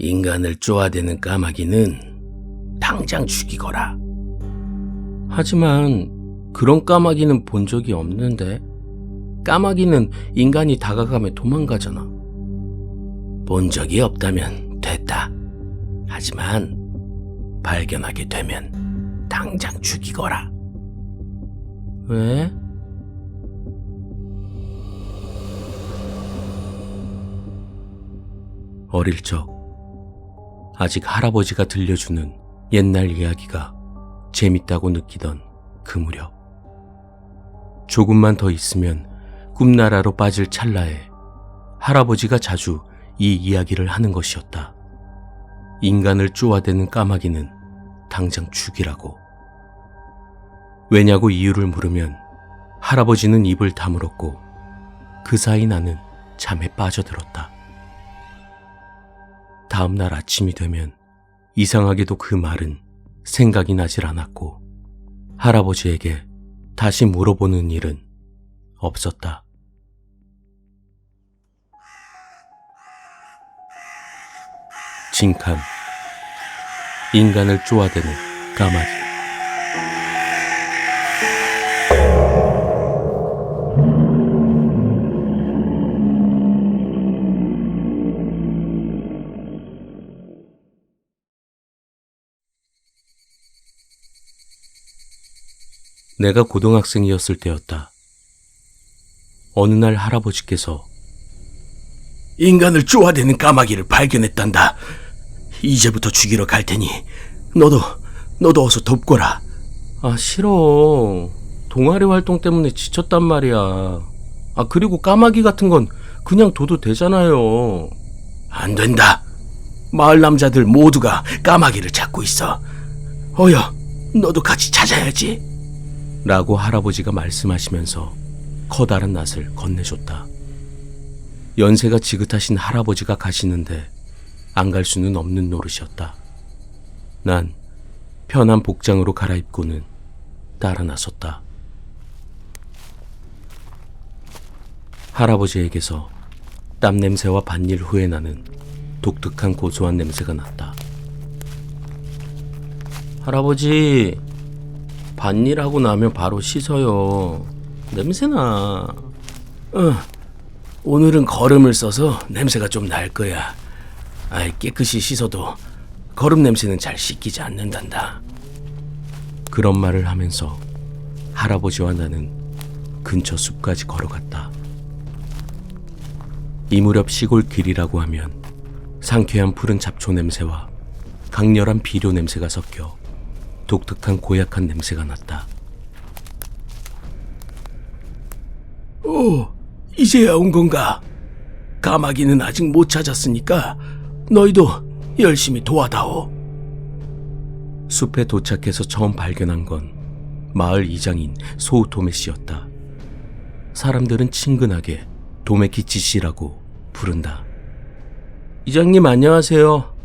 인간을 쪼아대는 까마귀는 당장 죽이거라. 하지만 그런 까마귀는 본 적이 없는데, 까마귀는 인간이 다가가면 도망가잖아. 본 적이 없다면 됐다. 하지만 발견하게 되면 당장 죽이거라. 왜? 어릴 적 아직 할아버지가 들려주는 옛날 이야기가 재밌다고 느끼던 그 무렵, 조금만 더 있으면 꿈나라로 빠질 찰나에 할아버지가 자주 이 이야기를 하는 것이었다. 인간을 쪼아대는 까마귀는 당장 죽이라고. 왜냐고 이유를 물으면 할아버지는 입을 다물었고, 그 사이 나는 잠에 빠져들었다. 다음 날 아침이 되면 이상하게도 그 말은 생각이 나질 않았고, 할아버지에게 다시 물어보는 일은 없었다. 징칸, 인간을 쪼아대는 까마귀. 내가 고등학생이었을 때였다. 어느 날 할아버지께서 인간을 쪼아대는 까마귀를 발견했단다. 이제부터 죽이러 갈 테니 너도 어서 돕거라. 아, 싫어. 동아리 활동 때문에 지쳤단 말이야. 그리고 까마귀 같은 건 그냥 둬도 되잖아요. 안 된다. 마을 남자들 모두가 까마귀를 찾고 있어. 어여, 너도 같이 찾아야지. 라고 할아버지가 말씀하시면서 커다란 낫을 건네줬다. 연세가 지긋하신 할아버지가 가시는데 안 갈 수는 없는 노릇이었다. 난 편한 복장으로 갈아입고는 따라 나섰다. 할아버지에게서 땀 냄새와 밭일 후에 나는 독특한 고소한 냄새가 났다. 할아버지, 밭일하고 나면 바로 씻어요. 냄새나. 오늘은 거름을 써서 냄새가 좀 날 거야. 깨끗이 씻어도 거름 냄새는 잘 씻기지 않는단다. 그런 말을 하면서 할아버지와 나는 근처 숲까지 걸어갔다. 이 무렵 시골 길이라고 하면 상쾌한 푸른 잡초 냄새와 강렬한 비료 냄새가 섞여 독특한 고약한 냄새가 났다. 오, 이제야 온 건가? 까마귀는 아직 못 찾았으니까 너희도 열심히 도와다오. 숲에 도착해서 처음 발견한 건 마을 이장인 소우토메 씨였다. 사람들은 친근하게 도메키치 씨라고 부른다. 이장님 안녕하세요.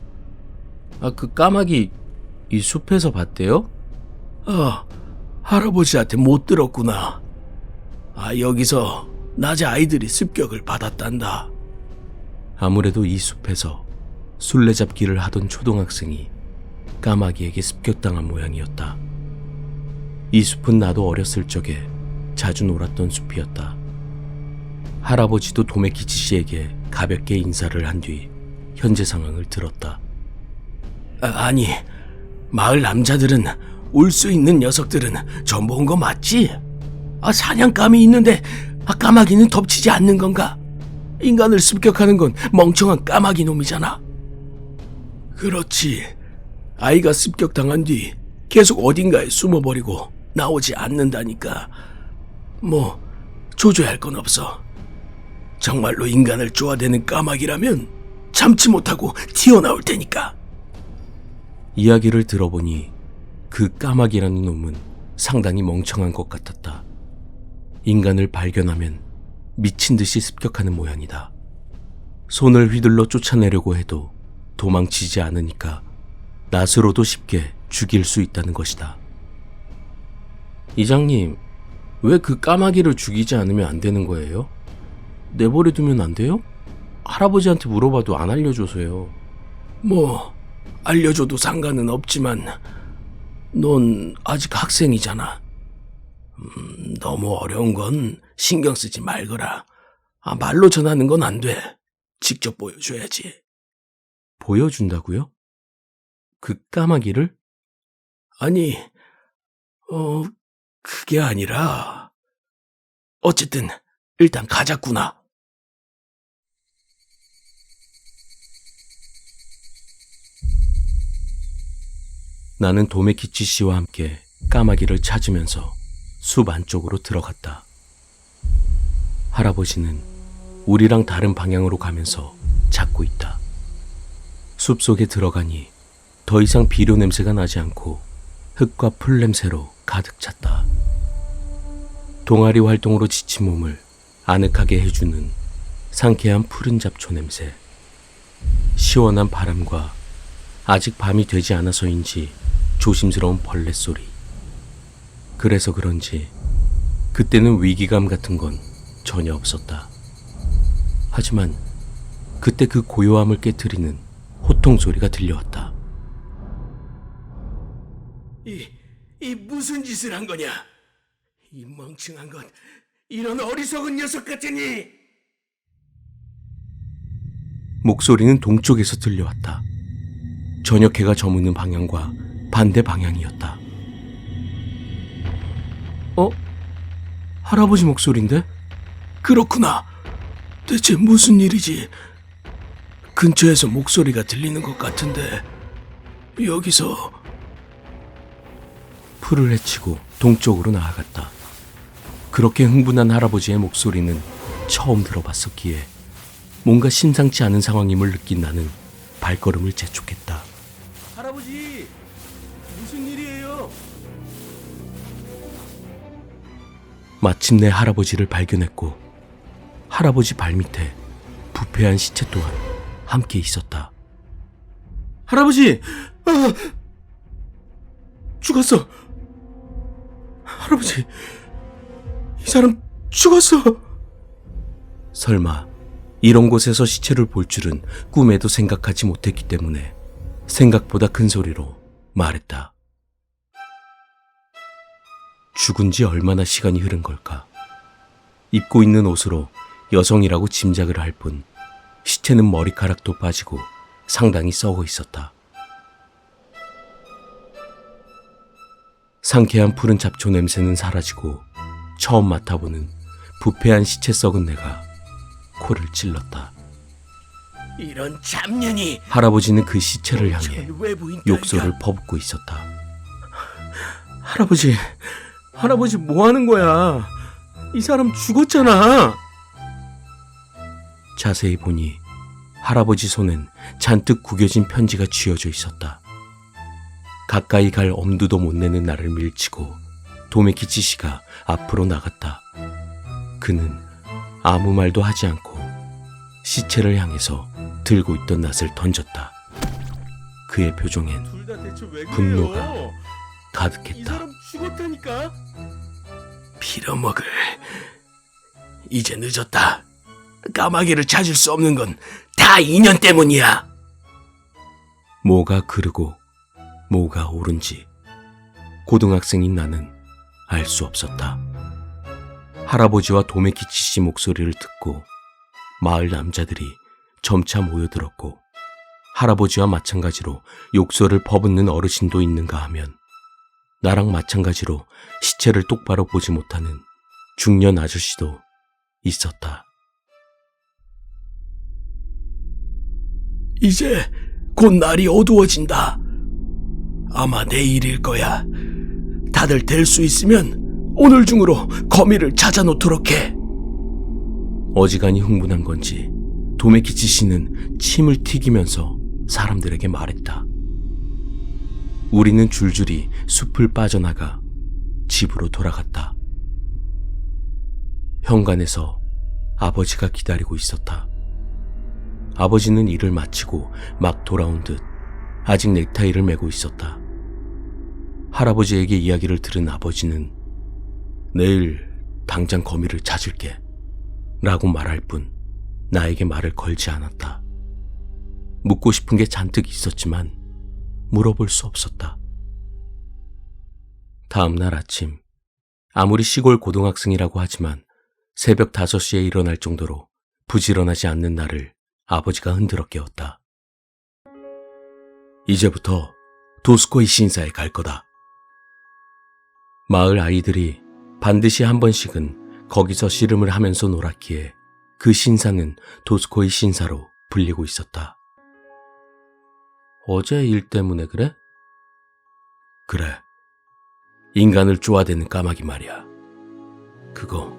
그 까마귀 이 숲에서 봤대요? 할아버지한테 못 들었구나. 여기서 낮에 아이들이 습격을 받았단다. 아무래도 이 숲에서 술래잡기를 하던 초등학생이 까마귀에게 습격당한 모양이었다. 이 숲은 나도 어렸을 적에 자주 놀았던 숲이었다. 할아버지도 도메키치 씨에게 가볍게 인사를 한 뒤 현재 상황을 들었다. 아니, 마을 남자들은 올 수 있는 녀석들은 전부 온 거 맞지? 사냥감이 있는데 까마귀는 덮치지 않는 건가? 인간을 습격하는 건 멍청한 까마귀 놈이잖아. 그렇지. 아이가 습격당한 뒤 계속 어딘가에 숨어버리고 나오지 않는다니까. 조조할 건 없어. 정말로 인간을 쪼아대는 까마귀라면 참지 못하고 튀어나올 테니까. 이야기를 들어보니 그 까마귀라는 놈은 상당히 멍청한 것 같았다. 인간을 발견하면 미친 듯이 습격하는 모양이다. 손을 휘둘러 쫓아내려고 해도 도망치지 않으니까 낫으로도 쉽게 죽일 수 있다는 것이다. 이장님, 왜 그 까마귀를 죽이지 않으면 안 되는 거예요? 내버려두면 안 돼요? 할아버지한테 물어봐도 안 알려줘서요. 뭐 알려줘도 상관은 없지만 넌 아직 학생이잖아. 너무 어려운 건 신경 쓰지 말거라. 말로 전하는 건 안 돼. 직접 보여줘야지. 보여준다고요? 그 까마귀를? 아니, 그게 아니라 어쨌든 일단 가자꾸나. 나는 도메키치 씨와 함께 까마귀를 찾으면서 숲 안쪽으로 들어갔다. 할아버지는 우리랑 다른 방향으로 가면서 찾고 있다. 숲속에 들어가니 더 이상 비료 냄새가 나지 않고 흙과 풀 냄새로 가득 찼다. 동아리 활동으로 지친 몸을 아늑하게 해주는 상쾌한 푸른 잡초 냄새, 시원한 바람과 아직 밤이 되지 않아서인지 조심스러운 벌레 소리. 그래서 그런지 그때는 위기감 같은 건 전혀 없었다. 하지만 그때 그 고요함을 깨트리는 호통 소리가 들려왔다. 이 무슨 짓을 한 거냐? 이 멍청한 것, 이런 어리석은 녀석 같으니! 목소리는 동쪽에서 들려왔다. 저녁 해가 저무는 방향과 반대 방향이었다. 할아버지 목소리인데? 그렇구나. 대체 무슨 일이지? 근처에서 목소리가 들리는 것 같은데 여기서... 풀을 헤치고 동쪽으로 나아갔다. 그렇게 흥분한 할아버지의 목소리는 처음 들어봤었기에 뭔가 심상치 않은 상황임을 느낀 나는 발걸음을 재촉했다. 할아버지! 무슨 일이에요? 마침내 할아버지를 발견했고 할아버지 발밑에 부패한 시체 또한 함께 있었다. 할아버지! 죽었어! 할아버지, 이 사람 죽었어! 설마 이런 곳에서 시체를 볼 줄은 꿈에도 생각하지 못했기 때문에 생각보다 큰 소리로 말했다. 죽은 지 얼마나 시간이 흐른 걸까? 입고 있는 옷으로 여성이라고 짐작을 할 뿐 시체는 머리카락도 빠지고 상당히 썩어 있었다. 상쾌한 푸른 잡초 냄새는 사라지고 처음 맡아보는 부패한 시체 썩은 내가 코를 찔렀다. 이런 잡년이! 할아버지는 그 시체를 향해 욕설을 퍼붓고 있었다. 할아버지 뭐 하는 거야? 이 사람 죽었잖아. 자세히 보니 할아버지 손엔 잔뜩 구겨진 편지가 쥐어져 있었다. 가까이 갈 엄두도 못 내는 나를 밀치고 도메키치 씨가 앞으로 나갔다. 그는 아무 말도 하지 않고 시체를 향해서 들고 있던 낫을 던졌다. 그의 표정엔 분노가 가득했다. 이 사람 죽었다니까? 빌어먹을. 이제 늦었다. 까마귀를 찾을 수 없는 건 다 인연 때문이야. 뭐가 그르고 뭐가 옳은지 고등학생인 나는 알 수 없었다. 할아버지와 도메키치 씨 목소리를 듣고 마을 남자들이 점차 모여들었고 할아버지와 마찬가지로 욕설을 퍼붓는 어르신도 있는가 하면 나랑 마찬가지로 시체를 똑바로 보지 못하는 중년 아저씨도 있었다. 이제 곧 날이 어두워진다. 아마 내일일 거야. 다들 될 수 있으면 오늘 중으로 거미를 찾아놓도록 해. 어지간히 흥분한 건지 도메키치 씨는 침을 튀기면서 사람들에게 말했다. 우리는 줄줄이 숲을 빠져나가 집으로 돌아갔다. 현관에서 아버지가 기다리고 있었다. 아버지는 일을 마치고 막 돌아온 듯 아직 넥타이를 메고 있었다. 할아버지에게 이야기를 들은 아버지는 내일 당장 거미를 찾을게 라고 말할 뿐 나에게 말을 걸지 않았다. 묻고 싶은 게 잔뜩 있었지만 물어볼 수 없었다. 다음 날 아침, 아무리 시골 고등학생이라고 하지만 새벽 5시에 일어날 정도로 부지런하지 않는 나를 아버지가 흔들어 깨웠다. 이제부터 도스코이 신사에 갈 거다. 마을 아이들이 반드시 한 번씩은 거기서 씨름을 하면서 놀았기에 그 신사는 도스코이 신사로 불리고 있었다. 어제 일 때문에 그래? 그래. 인간을 쪼아대는 까마귀 말이야. 그거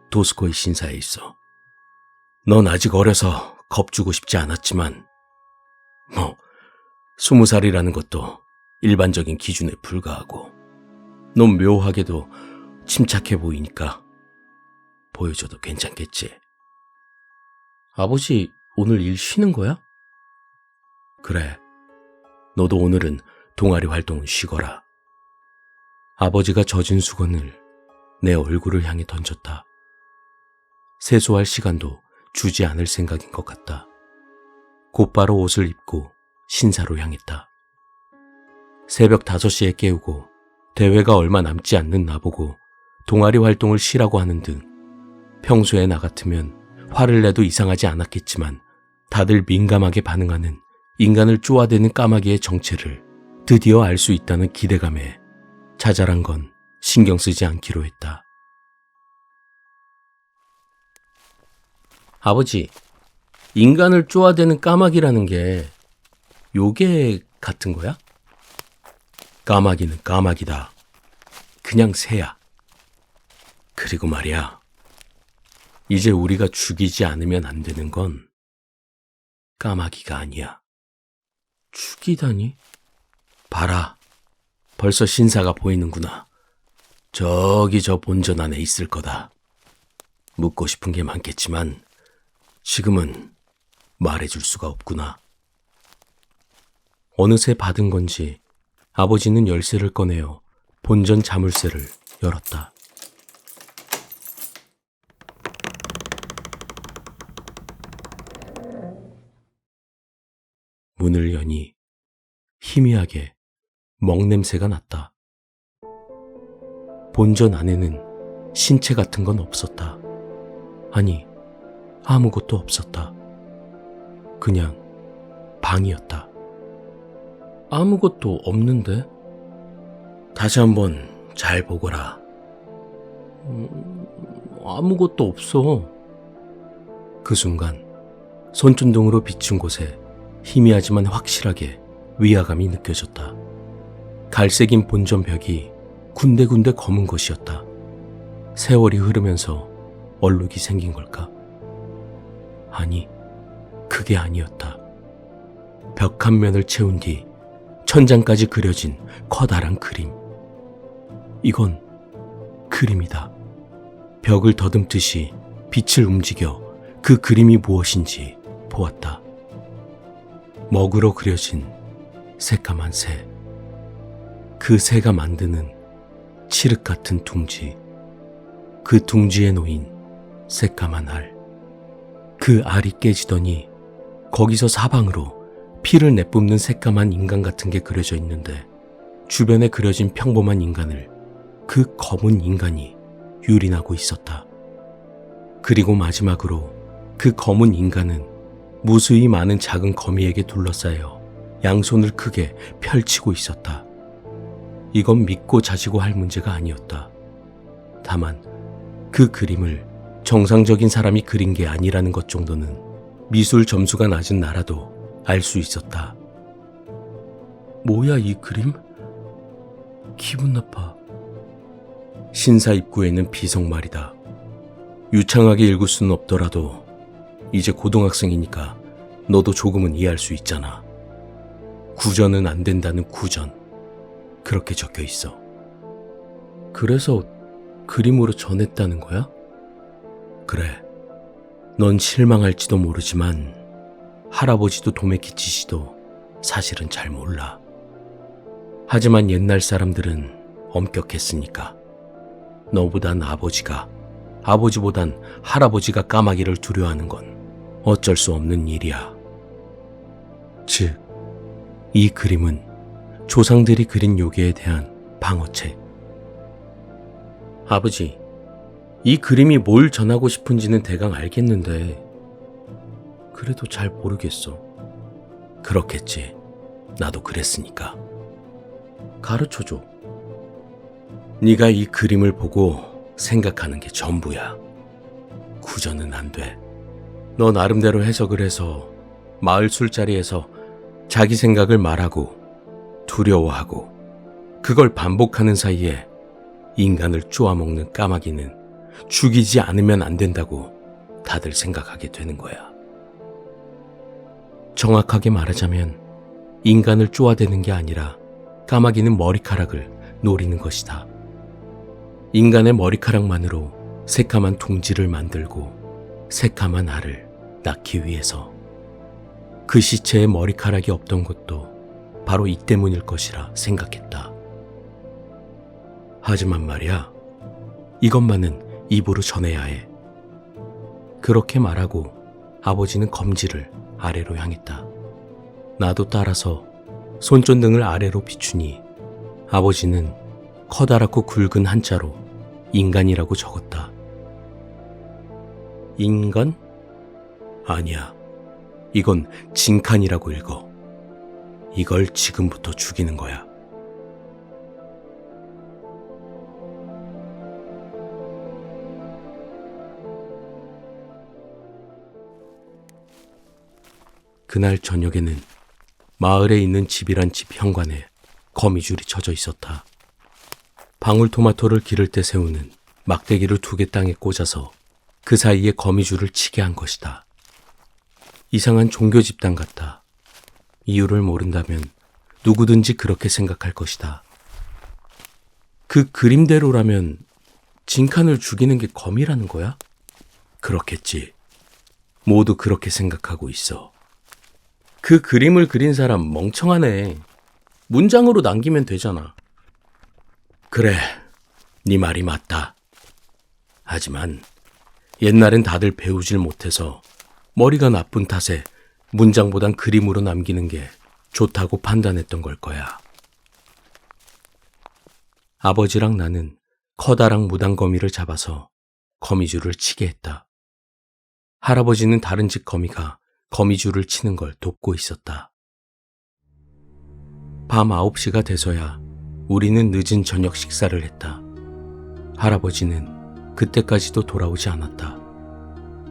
도스코이 신사에 있어. 넌 아직 어려서 겁주고 싶지 않았지만 20살이라는 것도 일반적인 기준에 불과하고 넌 묘하게도 침착해 보이니까 보여줘도 괜찮겠지. 아버지 오늘 일 쉬는 거야? 그래. 너도 오늘은 동아리 활동은 쉬거라. 아버지가 젖은 수건을 내 얼굴을 향해 던졌다. 세수할 시간도 주지 않을 생각인 것 같다. 곧바로 옷을 입고 신사로 향했다. 새벽 5시에 깨우고 대회가 얼마 남지 않는 나보고 동아리 활동을 쉬라고 하는 등 평소에 나 같으면 화를 내도 이상하지 않았겠지만 다들 민감하게 반응하는 인간을 쪼아대는 까마귀의 정체를 드디어 알 수 있다는 기대감에 자잘한 건 신경 쓰지 않기로 했다. 아버지, 인간을 쪼아대는 까마귀라는 게 요게 같은 거야? 까마귀는 까마귀다. 그냥 새야. 그리고 말이야, 이제 우리가 죽이지 않으면 안 되는 건 까마귀가 아니야. 죽이다니? 봐라, 벌써 신사가 보이는구나. 저기 저 본전 안에 있을 거다. 묻고 싶은 게 많겠지만 지금은 말해줄 수가 없구나. 어느새 받은 건지 아버지는 열쇠를 꺼내어 본전 자물쇠를 열었다. 문을 여니 희미하게 먹냄새가 났다. 본전 안에는 신체 같은 건 없었다. 아니, 아무것도 없었다. 그냥 방이었다. 아무것도 없는데? 다시 한번 잘 보거라. 아무것도 없어. 그 순간 손전등으로 비춘 곳에 희미하지만 확실하게 위화감이 느껴졌다. 갈색인 본전 벽이 군데군데 검은 것이었다. 세월이 흐르면서 얼룩이 생긴 걸까? 아니, 그게 아니었다. 벽 한 면을 채운 뒤 천장까지 그려진 커다란 그림. 이건 그림이다. 벽을 더듬듯이 빛을 움직여 그 그림이 무엇인지 보았다. 먹으로 그려진 새까만 새. 그 새가 만드는 칠흑 같은 둥지. 그 둥지에 놓인 새까만 알. 그 알이 깨지더니 거기서 사방으로 피를 내뿜는 새까만 인간 같은 게 그려져 있는데 주변에 그려진 평범한 인간을 그 검은 인간이 유린하고 있었다. 그리고 마지막으로 그 검은 인간은 무수히 많은 작은 거미에게 둘러싸여 양손을 크게 펼치고 있었다. 이건 믿고 자지고 할 문제가 아니었다. 다만 그 그림을 정상적인 사람이 그린 게 아니라는 것 정도는 미술 점수가 낮은 나라도 알 수 있었다. 뭐야 이 그림? 기분 나빠. 신사 입구에는 비석말이다. 유창하게 읽을 수는 없더라도 이제 고등학생이니까 너도 조금은 이해할 수 있잖아. 구전은 안 된다는 구전. 그렇게 적혀 있어. 그래서 그림으로 전했다는 거야? 그래. 넌 실망할지도 모르지만 할아버지도 도메키치 씨도 사실은 잘 몰라. 하지만 옛날 사람들은 엄격했으니까. 너보단 아버지보단 할아버지가 까마귀를 두려워하는 건 어쩔 수 없는 일이야. 즉, 이 그림은 조상들이 그린 요괴에 대한 방어책. 아버지, 이 그림이 뭘 전하고 싶은지는 대강 알겠는데 그래도 잘 모르겠어. 그렇겠지. 나도 그랬으니까. 가르쳐줘. 네가 이 그림을 보고 생각하는 게 전부야. 구전은 안 돼. 너 나름대로 해석을 해서 마을 술자리에서 자기 생각을 말하고 두려워하고 그걸 반복하는 사이에 인간을 쪼아먹는 까마귀는 죽이지 않으면 안 된다고 다들 생각하게 되는 거야. 정확하게 말하자면 인간을 쪼아대는 게 아니라 까마귀는 머리카락을 노리는 것이다. 인간의 머리카락만으로 새카만 둥지를 만들고 새카만 알을 낳기 위해서. 그 시체에 머리카락이 없던 것도 바로 이 때문일 것이라 생각했다. 하지만 말이야, 이것만은 입으로 전해야 해. 그렇게 말하고 아버지는 검지를 아래로 향했다. 나도 따라서 손전등을 아래로 비추니 아버지는 커다랗고 굵은 한자로 인간이라고 적었다. 인간? 아니야. 이건 진칸이라고 읽어. 이걸 지금부터 죽이는 거야. 그날 저녁에는 마을에 있는 집이란 집 현관에 거미줄이 쳐져 있었다. 방울토마토를 기를 때 세우는 막대기를 2개 땅에 꽂아서 그 사이에 거미줄을 치게 한 것이다. 이상한 종교 집단 같다. 이유를 모른다면 누구든지 그렇게 생각할 것이다. 그 그림대로라면 진칸을 죽이는 게 검이라는 거야? 그렇겠지. 모두 그렇게 생각하고 있어. 그 그림을 그린 사람 멍청하네. 문장으로 남기면 되잖아. 그래, 네 말이 맞다. 하지만 옛날엔 다들 배우질 못해서 머리가 나쁜 탓에 문장보단 그림으로 남기는 게 좋다고 판단했던 걸 거야. 아버지랑 나는 커다란 무당거미를 잡아서 거미줄을 치게 했다. 할아버지는 다른 집 거미가 거미줄을 치는 걸 돕고 있었다. 밤 9시가 돼서야 우리는 늦은 저녁 식사를 했다. 할아버지는 그때까지도 돌아오지 않았다.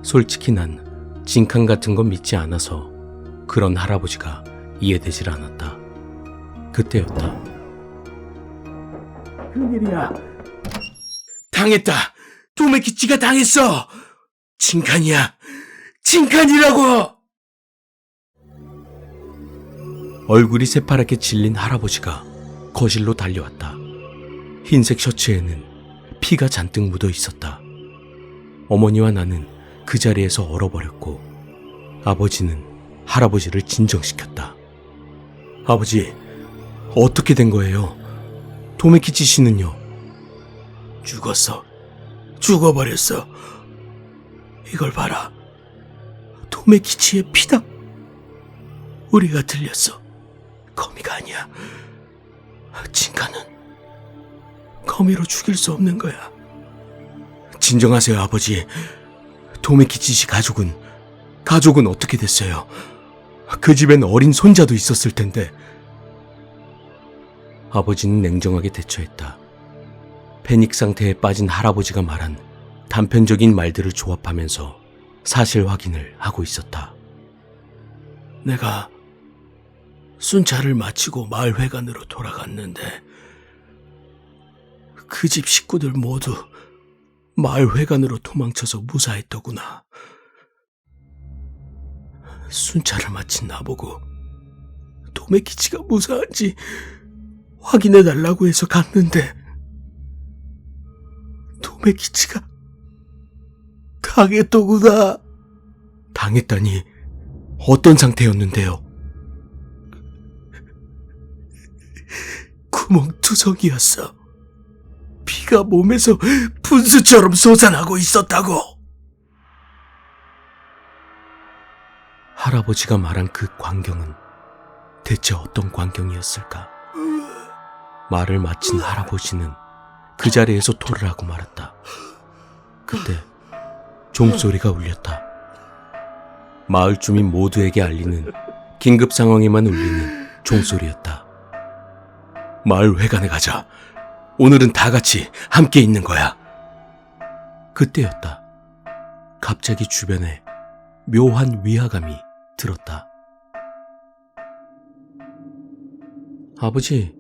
솔직히 난 진칸 같은 건 믿지 않아서 그런 할아버지가 이해되질 않았다. 그때였다. 큰일이야. 당했다. 도매키치가 당했어. 진칸이야. 진칸이라고. 얼굴이 새파랗게 질린 할아버지가 거실로 달려왔다. 흰색 셔츠에는 피가 잔뜩 묻어 있었다. 어머니와 나는 그 자리에서 얼어버렸고 아버지는 할아버지를 진정시켰다. 아버지, 어떻게 된 거예요? 도메키치 씨는요? 죽었어. 죽어버렸어. 이걸 봐라. 도메키치의 피다. 우리가 틀렸어. 거미가 아니야. 진카는 거미로 죽일 수 없는 거야. 진정하세요, 아버지. 도메키치 씨 가족은 어떻게 됐어요? 그 집엔 어린 손자도 있었을 텐데. 아버지는 냉정하게 대처했다. 패닉 상태에 빠진 할아버지가 말한 단편적인 말들을 조합하면서 사실 확인을 하고 있었다. 내가 순찰을 마치고 마을 회관으로 돌아갔는데 그 집 식구들 모두 마을 회관으로 도망쳐서 무사했더구나. 순찰을 마친 나보고 도메키치가 무사한지 확인해달라고 해서 갔는데 도메키치가 당했더구나. 당했다니 어떤 상태였는데요? 구멍투성이었어. 피가 몸에서 분수처럼 솟아나고 있었다고. 할아버지가 말한 그 광경은 대체 어떤 광경이었을까? 말을 마친 할아버지는 그 자리에서 토를 하고 말았다. 그때 종소리가 울렸다. 마을 주민 모두에게 알리는 긴급 상황에만 울리는 종소리였다. 마을 회관에 가자. 오늘은 다 같이 함께 있는 거야. 그때였다. 갑자기 주변에 묘한 위화감이 들었다. 아버지,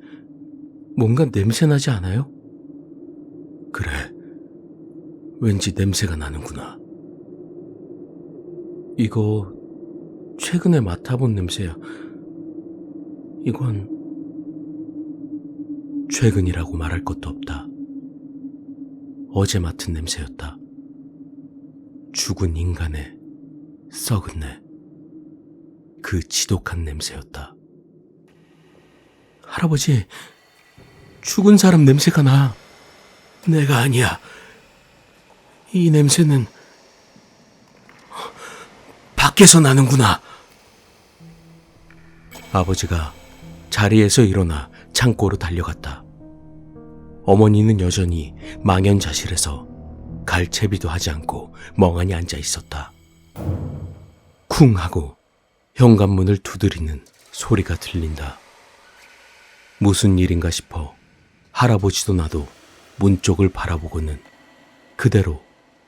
뭔가 냄새 나지 않아요? 그래, 왠지 냄새가 나는구나. 이거 최근에 맡아본 냄새야. 이건 최근이라고 말할 것도 없다. 어제 맡은 냄새였다. 죽은 인간의 썩은 내. 그 지독한 냄새였다. 할아버지, 죽은 사람 냄새가 나. 내가 아니야. 이 냄새는 밖에서 나는구나. 아버지가 자리에서 일어나 창고로 달려갔다. 어머니는 여전히 망연자실해서 갈채비도 하지 않고 멍하니 앉아 있었다. 쿵 하고 현관문을 두드리는 소리가 들린다. 무슨 일인가 싶어 할아버지도 나도 문 쪽을 바라보고는 그대로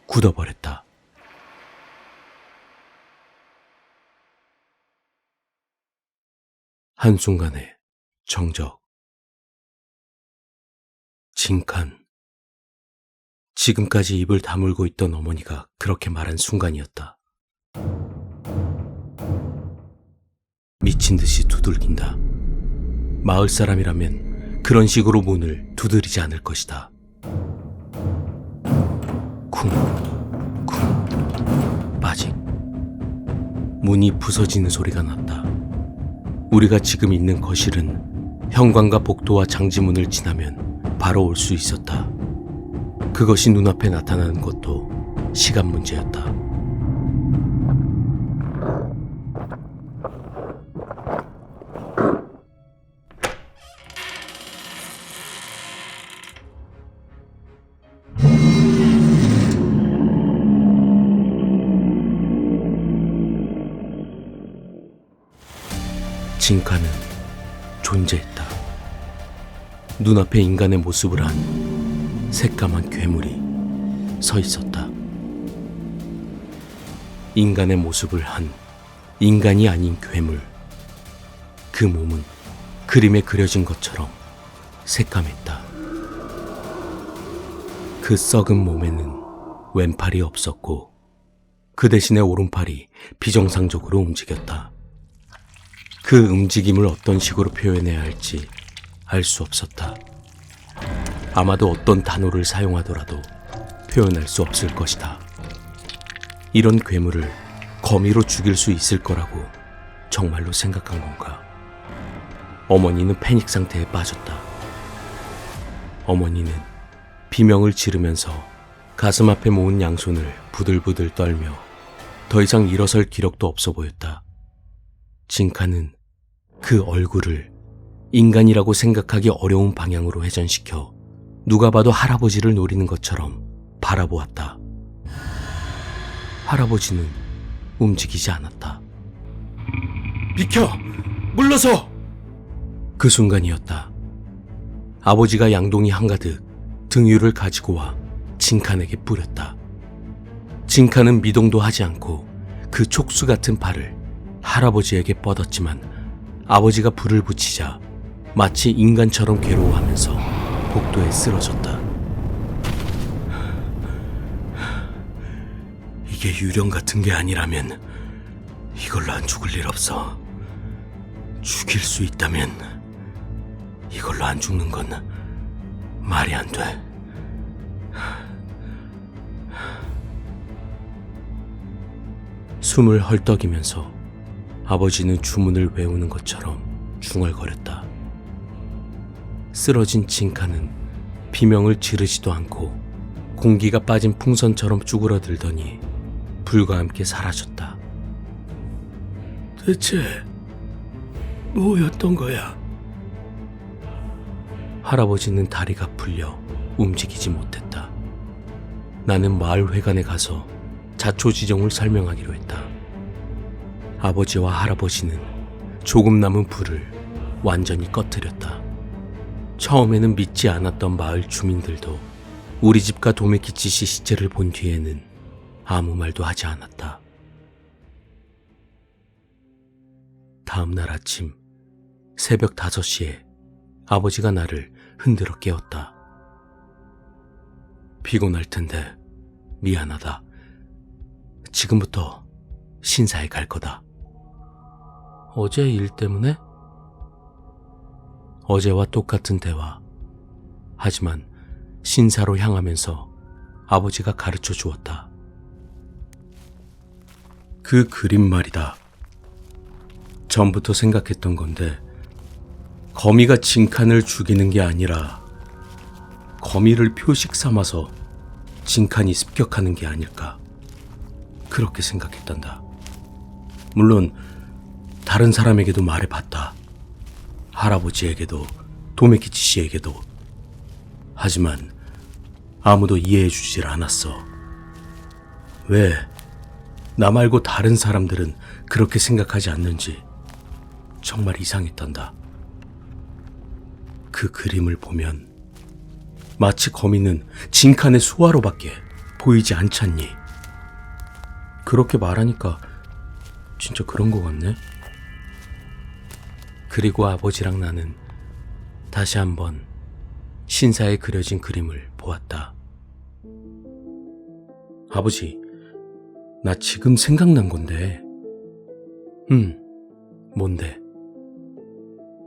굳어버렸다. 한순간의 정적. 징칸. 지금까지 입을 다물고 있던 어머니가 그렇게 말한 순간이었다. 미친 듯이 두들긴다. 마을 사람이라면 그런 식으로 문을 두드리지 않을 것이다. 쿵, 쿵, 빠직. 문이 부서지는 소리가 났다. 우리가 지금 있는 거실은 현관과 복도와 장지문을 지나면 바로 올 수 있었다. 그것이 눈앞에 나타나는 것도 시간 문제였다. 징카는 존재했다. 눈앞에 인간의 모습을 한 새까만 괴물이 서 있었다. 인간의 모습을 한 인간이 아닌 괴물. 그 몸은 그림에 그려진 것처럼 새까맸다. 그 썩은 몸에는 왼팔이 없었고 그 대신에 오른팔이 비정상적으로 움직였다. 그 움직임을 어떤 식으로 표현해야 할지 알 수 없었다. 아마도 어떤 단어를 사용하더라도 표현할 수 없을 것이다. 이런 괴물을 거미로 죽일 수 있을 거라고 정말로 생각한 건가? 어머니는 패닉 상태에 빠졌다. 어머니는 비명을 지르면서 가슴 앞에 모은 양손을 부들부들 떨며 더 이상 일어설 기력도 없어 보였다. 징카는 그 얼굴을 인간이라고 생각하기 어려운 방향으로 회전시켜 누가 봐도 할아버지를 노리는 것처럼 바라보았다. 할아버지는 움직이지 않았다. 비켜! 물러서! 그 순간이었다. 아버지가 양동이 한가득 등유를 가지고 와 징칸에게 뿌렸다. 징칸은 미동도 하지 않고 그 촉수 같은 팔을 할아버지에게 뻗었지만 아버지가 불을 붙이자 마치 인간처럼 괴로워하면서 복도에 쓰러졌다. 이게 유령 같은 게 아니라면 이걸로 안 죽을 일 없어. 죽일 수 있다면 이걸로 안 죽는 건 말이 안 돼. 숨을 헐떡이면서 아버지는 주문을 외우는 것처럼 중얼거렸다. 쓰러진 징카는 비명을 지르지도 않고 공기가 빠진 풍선처럼 쭈그러들더니 불과 함께 사라졌다. 대체 뭐였던 거야? 할아버지는 다리가 풀려 움직이지 못했다. 나는 마을회관에 가서 자초지종을 설명하기로 했다. 아버지와 할아버지는 조금 남은 불을 완전히 꺼뜨렸다. 처음에는 믿지 않았던 마을 주민들도 우리 집과 도메키치 씨 시체를 본 뒤에는 아무 말도 하지 않았다. 다음 날 아침 새벽 5시에 아버지가 나를 흔들어 깨웠다. 피곤할 텐데 미안하다. 지금부터 신사에 갈 거다. 어제 일 때문에? 어제와 똑같은 대화. 하지만 신사로 향하면서 아버지가 가르쳐 주었다. 그 그림 말이다. 전부터 생각했던 건데 거미가 진칸을 죽이는 게 아니라 거미를 표식 삼아서 진칸이 습격하는 게 아닐까. 그렇게 생각했단다. 물론 다른 사람에게도 말해봤다. 할아버지에게도 도메키치 씨에게도. 하지만 아무도 이해해주질 않았어. 왜 나 말고 다른 사람들은 그렇게 생각하지 않는지 정말 이상했단다. 그 그림을 보면 마치 거미는 진칸의 수화로밖에 보이지 않잖니. 그렇게 말하니까 진짜 그런 것 같네. 그리고 아버지랑 나는 다시 한번 신사에 그려진 그림을 보았다. 아버지, 나 지금 생각난 건데. 뭔데?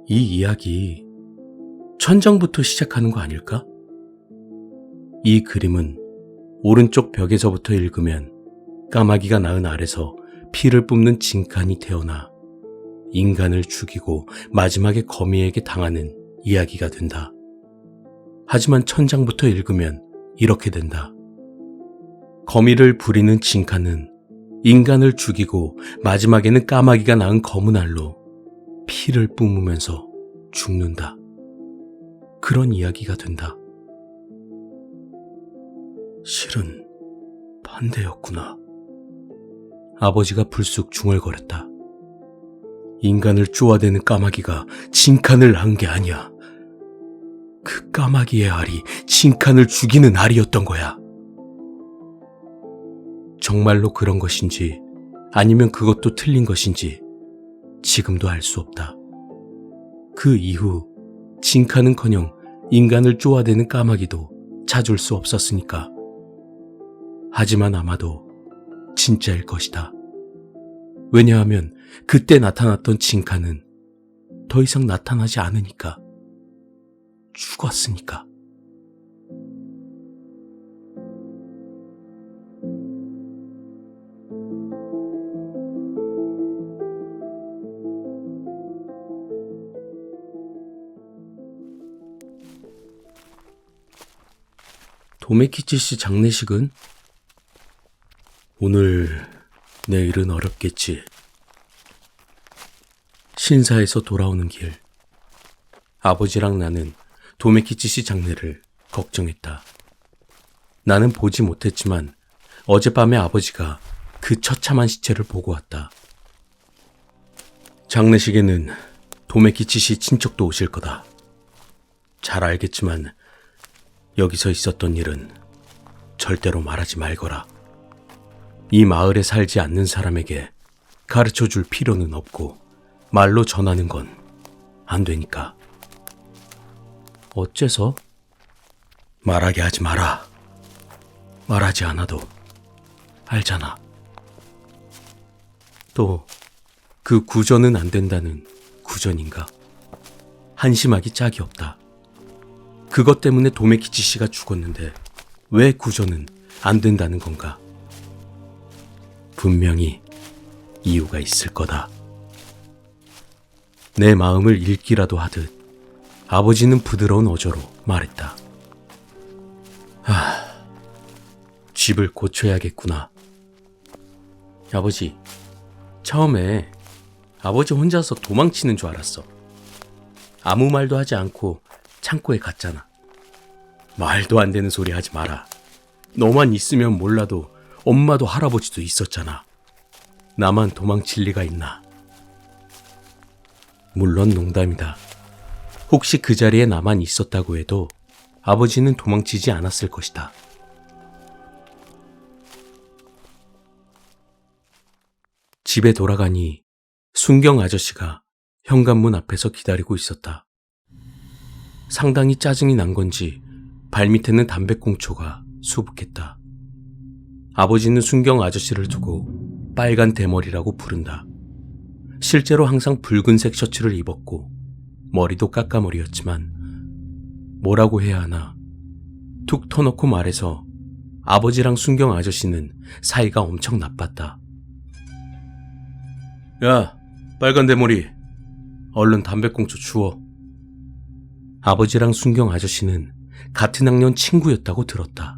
이 이야기 천장부터 시작하는 거 아닐까? 이 그림은 오른쪽 벽에서부터 읽으면 까마귀가 낳은 알에서 피를 뿜는 진칸이 태어나 인간을 죽이고 마지막에 거미에게 당하는 이야기가 된다. 하지만 천장부터 읽으면 이렇게 된다. 거미를 부리는 진칸은 인간을 죽이고 마지막에는 까마귀가 낳은 검은 알로 피를 뿜으면서 죽는다. 그런 이야기가 된다. 실은 반대였구나. 아버지가 불쑥 중얼거렸다. 인간을 쪼아대는 까마귀가 진칸을 낳은 게 아니야. 그 까마귀의 알이 진칸을 죽이는 알이었던 거야. 정말로 그런 것인지 아니면 그것도 틀린 것인지 지금도 알 수 없다. 그 이후 진칸은커녕 인간을 쪼아대는 까마귀도 찾을 수 없었으니까. 하지만 아마도 진짜일 것이다. 왜냐하면 그때 나타났던 진칸은 더 이상 나타나지 않으니까. 죽었으니까. 도메키치 씨 장례식은? 오늘, 내일은 어렵겠지. 신사에서 돌아오는 길, 아버지랑 나는 도메키치 씨 장례를 걱정했다. 나는 보지 못했지만 어젯밤에 아버지가 그 처참한 시체를 보고 왔다. 장례식에는 도메키치 씨 친척도 오실 거다. 잘 알겠지만 여기서 있었던 일은 절대로 말하지 말거라. 이 마을에 살지 않는 사람에게 가르쳐줄 필요는 없고 말로 전하는 건 안 되니까. 어째서? 말하게 하지 마라. 말하지 않아도 알잖아. 또 그 구전은 안 된다는 구전인가? 한심하기 짝이 없다. 그것 때문에 도메키치 씨가 죽었는데 왜 구전은 안 된다는 건가? 분명히 이유가 있을 거다. 내 마음을 읽기라도 하듯 아버지는 부드러운 어조로 말했다. 집을 고쳐야겠구나. 아버지, 처음에 아버지 혼자서 도망치는 줄 알았어. 아무 말도 하지 않고 창고에 갔잖아. 말도 안 되는 소리 하지 마라. 너만 있으면 몰라도 엄마도 할아버지도 있었잖아. 나만 도망칠 리가 있나? 물론 농담이다. 혹시 그 자리에 나만 있었다고 해도 아버지는 도망치지 않았을 것이다. 집에 돌아가니 순경 아저씨가 현관문 앞에서 기다리고 있었다. 상당히 짜증이 난 건지 발밑에는 담배꽁초가 수북했다. 아버지는 순경 아저씨를 두고 빨간 대머리라고 부른다. 실제로 항상 붉은색 셔츠를 입었고 머리도 까까머리였지만 뭐라고 해야 하나, 툭 터놓고 말해서 아버지랑 순경 아저씨는 사이가 엄청 나빴다. 야, 빨간 대머리, 얼른 담배꽁초 주워. 아버지랑 순경 아저씨는 같은 학년 친구였다고 들었다.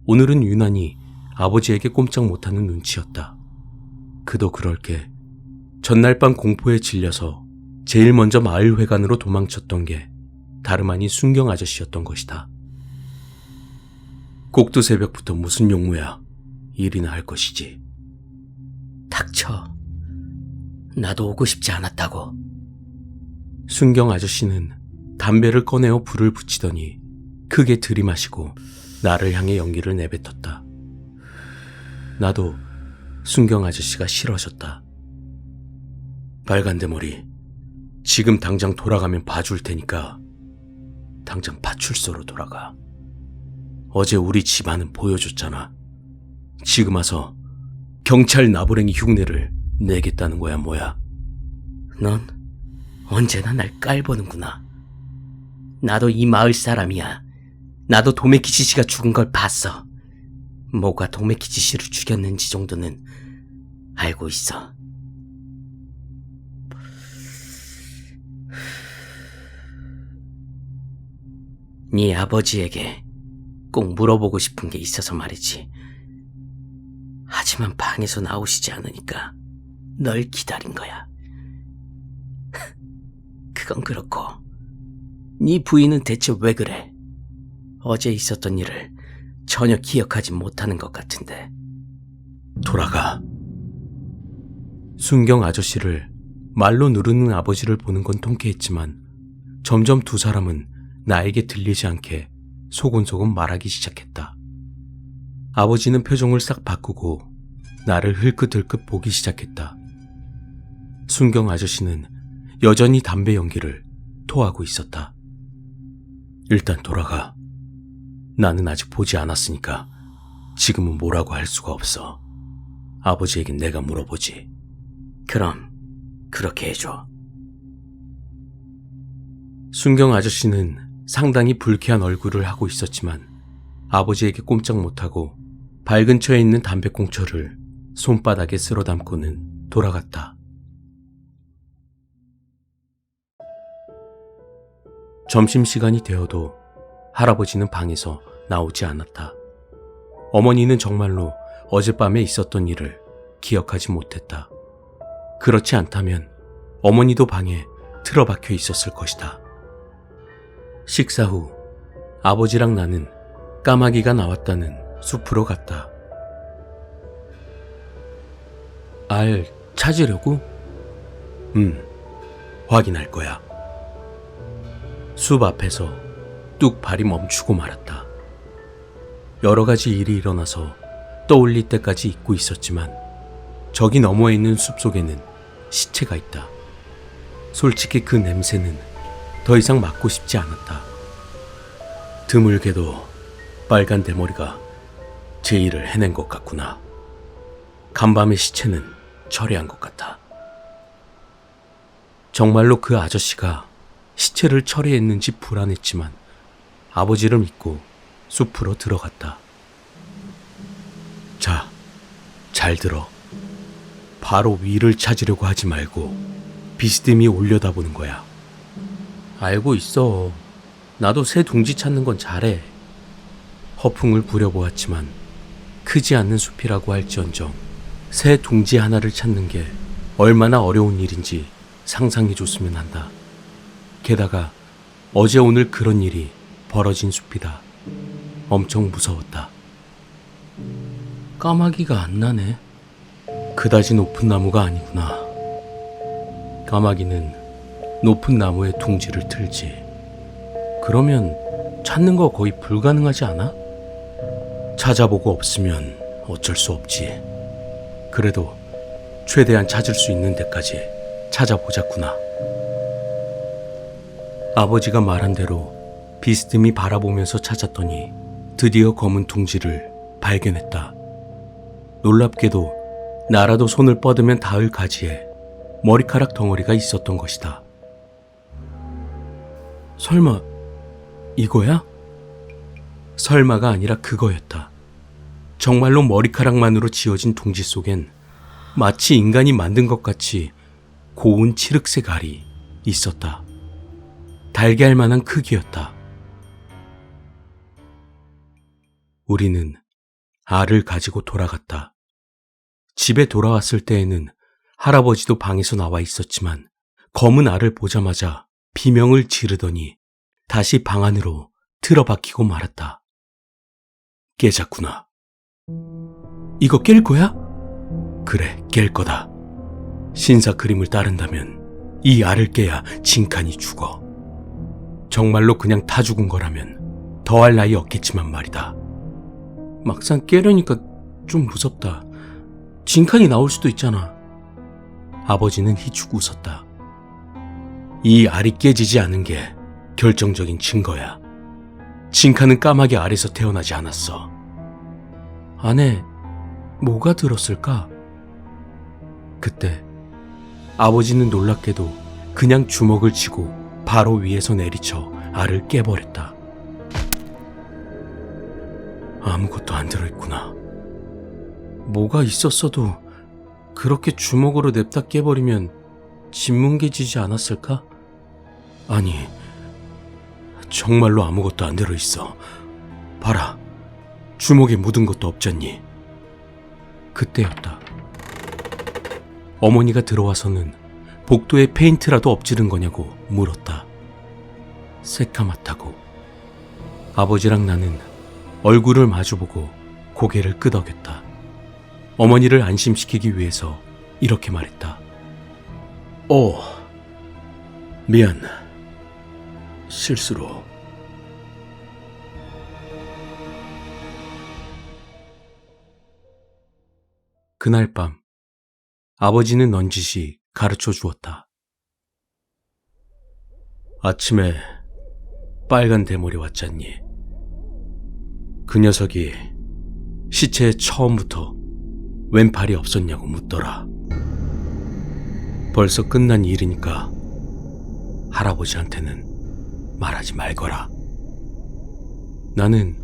오늘은 유난히 아버지에게 꼼짝 못하는 눈치였다. 그도 그럴 게 전날 밤 공포에 질려서 제일 먼저 마을회관으로 도망쳤던 게 다름 아닌 순경 아저씨였던 것이다. 꼭두 새벽부터 무슨 용무야. 일이나 할 것이지. 닥쳐. 나도 오고 싶지 않았다고. 순경 아저씨는 담배를 꺼내어 불을 붙이더니 크게 들이마시고 나를 향해 연기를 내뱉었다. 나도 순경 아저씨가 싫어졌다. 빨간 대머리, 지금 당장 돌아가면 봐줄 테니까 당장 파출소로 돌아가. 어제 우리 집안은 보여줬잖아. 지금 와서 경찰 나부랭이 흉내를 내겠다는 거야 뭐야. 넌 언제나 날 깔보는구나. 나도 이 마을 사람이야. 나도 도메키치 씨가 죽은 걸 봤어. 뭐가 도메키치 씨를 죽였는지 정도는 알고 있어. 네 아버지에게 꼭 물어보고 싶은 게 있어서 말이지. 하지만 방에서 나오시지 않으니까 널 기다린 거야. 그건 그렇고 네 부인은 대체 왜 그래? 어제 있었던 일을 전혀 기억하지 못하는 것 같은데. 돌아가. 순경 아저씨를 말로 누르는 아버지를 보는 건 통쾌했지만 점점 두 사람은 나에게 들리지 않게 소곤소곤 말하기 시작했다. 아버지는 표정을 싹 바꾸고 나를 흘끗흘끗 보기 시작했다. 순경 아저씨는 여전히 담배 연기를 토하고 있었다. 일단 돌아가. 나는 아직 보지 않았으니까 지금은 뭐라고 할 수가 없어. 아버지에겐 내가 물어보지. 그럼 그렇게 해줘. 순경 아저씨는 상당히 불쾌한 얼굴을 하고 있었지만 아버지에게 꼼짝 못하고 발 근처에 있는 담배꽁초를 손바닥에 쓸어 담고는 돌아갔다. 점심시간이 되어도 할아버지는 방에서 나오지 않았다. 어머니는 정말로 어젯밤에 있었던 일을 기억하지 못했다. 그렇지 않다면 어머니도 방에 틀어박혀 있었을 것이다. 식사 후 아버지랑 나는 까마귀가 나왔다는 숲으로 갔다. 알 찾으려고? 확인할 거야. 숲 앞에서 뚝 발이 멈추고 말았다. 여러 가지 일이 일어나서 떠올릴 때까지 잊고 있었지만 저기 너머에 있는 숲속에는 시체가 있다. 솔직히 그 냄새는 더 이상 맡고 싶지 않았다. 드물게도 빨간 대머리가 제 일을 해낸 것 같구나. 간밤에 시체는 처리한 것 같아. 정말로 그 아저씨가 시체를 처리했는지 불안했지만 아버지를 믿고 숲으로 들어갔다. 자, 잘 들어. 바로 위를 찾으려고 하지 말고 비스듬히 올려다보는 거야. 알고 있어. 나도 새 둥지 찾는 건 잘해. 허풍을 부려보았지만 크지 않는 숲이라고 할지언정 새 둥지 하나를 찾는 게 얼마나 어려운 일인지 상상해줬으면 한다. 게다가 어제 오늘 그런 일이 벌어진 숲이다. 엄청 무서웠다. 까마귀가 안 나네. 그다지 높은 나무가 아니구나. 까마귀는 높은 나무에 둥지를 틀지. 그러면 찾는 거 거의 불가능하지 않아? 찾아보고 없으면 어쩔 수 없지. 그래도 최대한 찾을 수 있는 데까지 찾아보자꾸나. 아버지가 말한 대로 비스듬히 바라보면서 찾았더니 드디어 검은 둥지를 발견했다. 놀랍게도 나라도 손을 뻗으면 닿을 가지에 머리카락 덩어리가 있었던 것이다. 설마 이거야? 설마가 아니라 그거였다. 정말로 머리카락만으로 지어진 둥지 속엔 마치 인간이 만든 것 같이 고운 칠흑색 알이 있었다. 달걀만한 크기였다. 우리는 알을 가지고 돌아갔다. 집에 돌아왔을 때에는 할아버지도 방에서 나와 있었지만 검은 알을 보자마자 비명을 지르더니 다시 방 안으로 틀어박히고 말았다. 깨졌구나. 이거 깰 거야? 그래, 깰 거다. 신사 그림을 따른다면 이 알을 깨야 진칸이 죽어. 정말로 그냥 타 죽은 거라면 더할 나위 없겠지만 말이다. 막상 깨려니까 좀 무섭다. 진칸이 나올 수도 있잖아. 아버지는 희죽 웃었다. 이 알이 깨지지 않은 게 결정적인 증거야. 진칸은 까마귀 알에서 태어나지 않았어. 안에 뭐가 들었을까? 그때 아버지는 놀랍게도 그냥 주먹을 쥐고 바로 위에서 내리쳐 알을 깨버렸다. 아무것도 안 들어있구나. 뭐가 있었어도 그렇게 주먹으로 냅다 깨버리면 짓뭉개지지 않았을까? 아니, 정말로 아무것도 안 들어있어. 봐라, 주먹에 묻은 것도 없잖니. 그때였다. 어머니가 들어와서는 복도에 페인트라도 엎지른 거냐고 물었다. 새까맣다고. 아버지랑 나는 얼굴을 마주보고 고개를 끄덕였다. 어머니를 안심시키기 위해서 이렇게 말했다. 미안. 실수로. 그날 밤 아버지는 넌지시 가르쳐 주었다. 아침에 빨간 대머리 왔잖니. 그 녀석이 시체에 처음부터 왼팔이 없었냐고 묻더라. 벌써 끝난 일이니까 할아버지한테는 말하지 말거라. 나는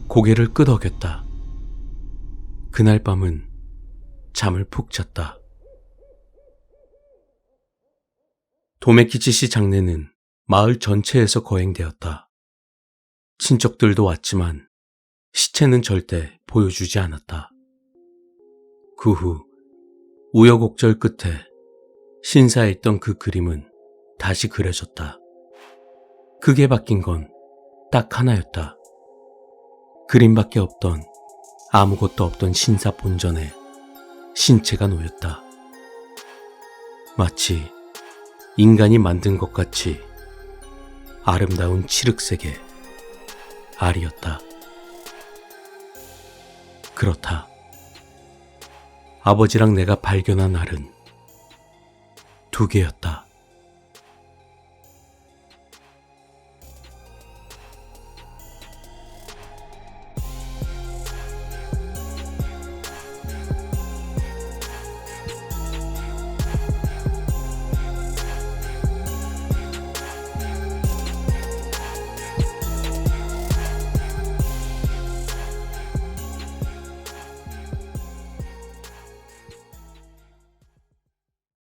고개를 끄덕였다. 그날 밤은 잠을 푹 잤다. 도메키치 장례는 마을 전체에서 거행되었다. 친척들도 왔지만 시체는 절대 보여주지 않았다. 그 후 우여곡절 끝에 신사에 있던 그 그림은 다시 그려졌다. 크게 바뀐 건 딱 하나였다. 그림밖에 없던 아무것도 없던 신사 본전에 신체가 놓였다. 마치 인간이 만든 것 같이 아름다운 칠흑색의 알이었다. 그렇다. 아버지랑 내가 발견한 알은 두 개였다.